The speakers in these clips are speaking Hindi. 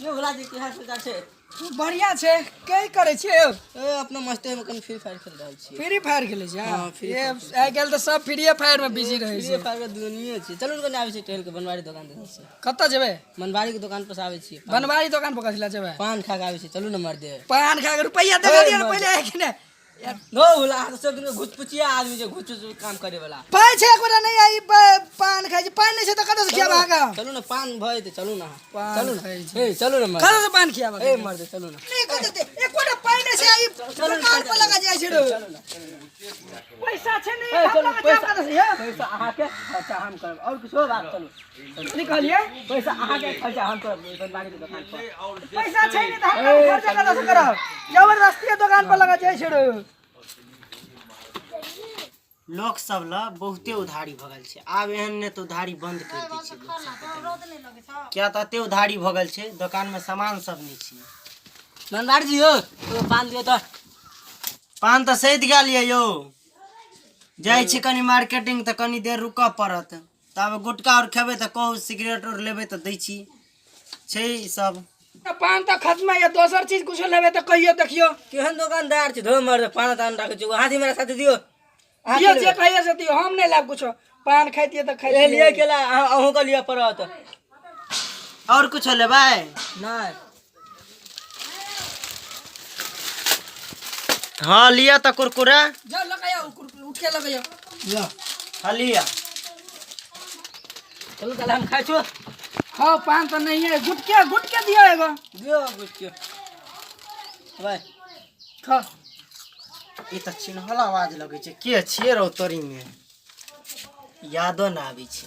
यो भला जी की हाल समाचार छे बढ़िया छे कई करे छे ए अपना मस्ते में कन फ्री फायर खेल रहल छी फ्री फायर खेले छे हां फ्री ये आइ गेल त सब फ्री फायर में बिजी रहे फ्री छे फायर में दुनिया छी चलू न आबै छी टहल के बनवारी दुकान देख छी कत्ता जेबे बनवारी के दुकान पर से आबै छी बनवारी दुकान पर कथिला जेबे पान खा के आबै छी चलू न मार दे पान खा के रुपया दे दिया पहले है कि ने नो भला सब दिन घुचपुचिया आदमी जे घुच काम करे वाला पाई छे एक बार नहीं आई पान खाई छे पान नहीं छे त कत से खियाबा का चलू न पान भय त चलू न चलू ए चलू न मार कत से पान खियाबा ए मार दे चलू न नहीं कत दे एक कोटा पाई नहीं छे आई दुकान पर लगा जाय छे पैसा छे नहीं हम लगा जाब कत से या पैसा आहा के खर्चा हम करब और किछो बात चलू निकालिए पैसा आहा के खर्चा हम करब बनवारी के दुकान पर पैसा छे नहीं त हम खर्चा कत से करब जबरदस्ती दुकान पर लगा जाय छे लोक सब ला बहुते उधारी भगल छे आब एहन ने तो उधारी बंद कर दी छे क्या तते उधारी भगल छे दुकान में सामान सब नहीं छे बनवारी जी हो तो पान दियो तो पान तो सैध गेल यो जाय छी कनी मार्केटिंग त कनी देर रुक पड़त तब गुटका और खेबे त कहू सिगरेट और लेबे त दै छी छे ई सब पान त खत्म है दोसर चीज कुछ लेबे त कहियो देखियो केहन दुकानदार छी धो मार दे पान तान राखे छी हाथी मेरा साथ दियो दियो जे कहियो से दियो हम नहीं लाब कुछ पान खाइतिए त ए खाइतिए लिए केला अहू के लिए पड़त और कुछ लेबै नहीं हां लिया त कुरकुरा जा लगाया उठ के लगाया लो हलिया चलो कल हम खाइ छु हां पान त नहीं है गुटके दियो एगो दियो कुछ के भाई खा ई त चिन्हल आवाज लगे छे के छिए रौ तोरी में यादो ना आबी छे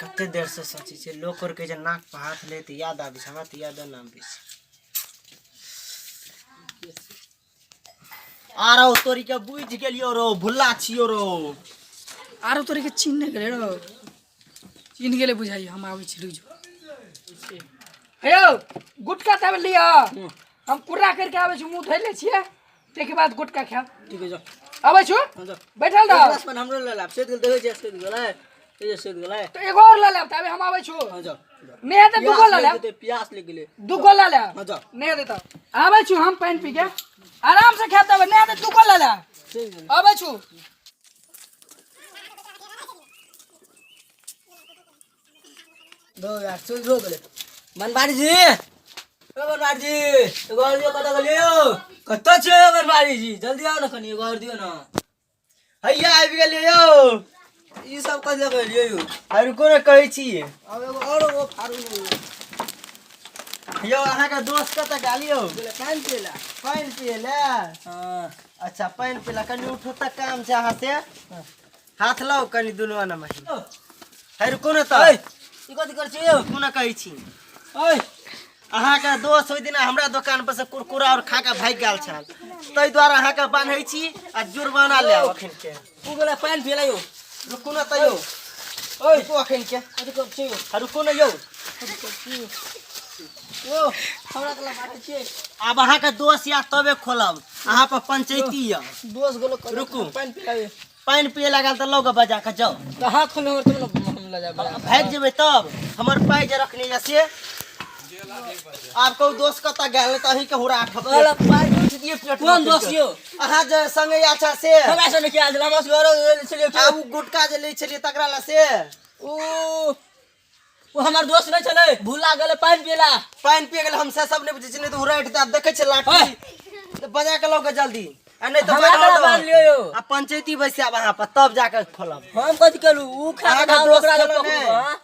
कते देर से सोची छे लोक और के जे नाक पे हाथ ले त याद आबी छे हमरा त यादो ना आबी छे आरो तोरी के बुझ गेलियो रो भुल्ला छियो रो आरो तोरे के चिन्ह गेले रो चिन्ह गेले बुझाई हम आबै छी रुजो हेयो गुटका तब लिया हम कुर्रा करके आबै छी मुंह धइले छिए तेके बाद गुटका खा ठीक है जो आबै छु बैठल रह बस मन हमरो ले लाब सेद गेल देखे छै सेद गेलै ए सेद गेलै तो एगो और ले लेब तबे हम आबै छु हां जाओ नहीं तो दुगो ले लेब प्यास लग गेलै दुगो ले ले हां जाओ नहीं देता आबै छु हम पानी पी के आराम से खाता नहीं तो दुगो ले ले आबै छु दो यार चल रो गेलै बनवारी जी ओ बनवारी जी एगो और दियो कत गेलियो कत छै बनवारी जी जल्दी आओ न कनी एगो और दियो न हैया आबि गेलियो यो ई सब कत गेलियो यो आरु कोन कहै छी अब एगो और वो फारू यो अहाँ के दोस्त कत गालियो गेलै पानी पिला पानी पिएला हां अच्छा पानी पिला कनी उठो त काम छै अहाँ से हाथ लाओ कनी दुनू आना मही हैरु कोन त ई कथि कर छी यो कोन कहै छी ओए अहाँ के दोस्त ओइ दिन हमरा दुकान पर से कुरकुरा और खा के भाग गेल छल तै द्वारा अहाँ के बान्है छी आ जुर्माना लेब अखन के उ गेलै पानी पिला यो रुकू न त यो ओइ तू अखन के कथि कर छी यो रुकू न यो यो हमरा कला बात छी अब अहाँ के दोस्त या तबे खोलब अहाँ पर पंचायती या दोस्त गेलो रुकू। पानी पिला यो पानी पिए लागल त लोग बजा के जाओ तो हाथ खोले हमर तब न हम ले जाबे भाग जेबै तब हमर पाई जे रखने या से आप को दोस्त कत गेल त अहीं के हुरा ठप वाला पानी उठ दिए पेट कौन दोस्त यो अहाँ जे संगे अच्छा से हमरा से क्या दिला मस घर चलिए आ उ गुटका जे ले छलिए तकरा ला से ओ हमर दोस्त नहीं चले भूला गेले पानी पिला पानी पिए गेल हम से सब ने बुझे छी नहीं तो हुरा त देखे छ लाठी त बजा के लोग जल्दी आ नहीं तो हमरा बांध लियो यो आ पंचायती बैसिया वहां पर तब जाके खोलब हम कथि केलु उ खा अहाँ के के धान दोस्त ओकरा ले चलो पकड़ू ने। हां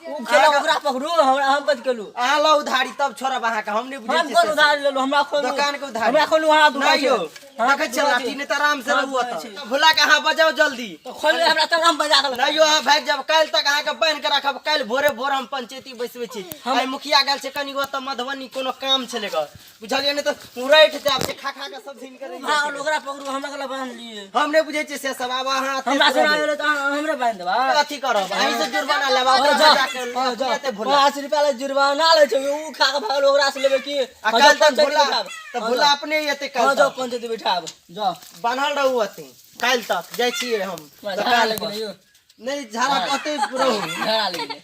उ खेला ओकरा पकड़ू हम कथि केलु अहाँ लो उधारी तब छोड़ब अहाँ के हम नहीं बुझे हम छी कोन उधार लेलु हमरा खोलू दुकान के उधारी हमरा खोलू हां दुकान नहीं यो हां देखे छ लाठी नहीं त आराम से हाँ, रहू दुकान त भुला के अहाँ बजाओ जल्दी तो खोल हमरा त हम बजा के नहीं यो अहाँ भाग जब काल तक अहाँ के बांध के रखब काल भोरे भोर हम पंचायती बैसबे छी आई मुखिया गेल छै कनी गो त मधुबनी कोनो काम छले ग बुझलिए नहीं तो उराइट जाब से खा के सब दिन करे हां ओकरा पकड़ू हमरा कला बांध लिए हम नहीं बुझे छी से सब अब अहाँ हमरा से आवे त हमरे बांध देबा अथी करब अहीं से जुर्माना लेबा जा ओकरा जा जाके भुला 5 रुपया ले जुर्माना ले छै उ खा के भागल ओकरा से लेबे की काल तक भुला त भुला अपने एते हां काल जाओ पंचायती बैठाब जाओ बान्हल रहू अते काल तक जाय छिए हम झाड़ा लग गेलै यो नहीं झाड़ा कते रहू झाड़ा लग गेलै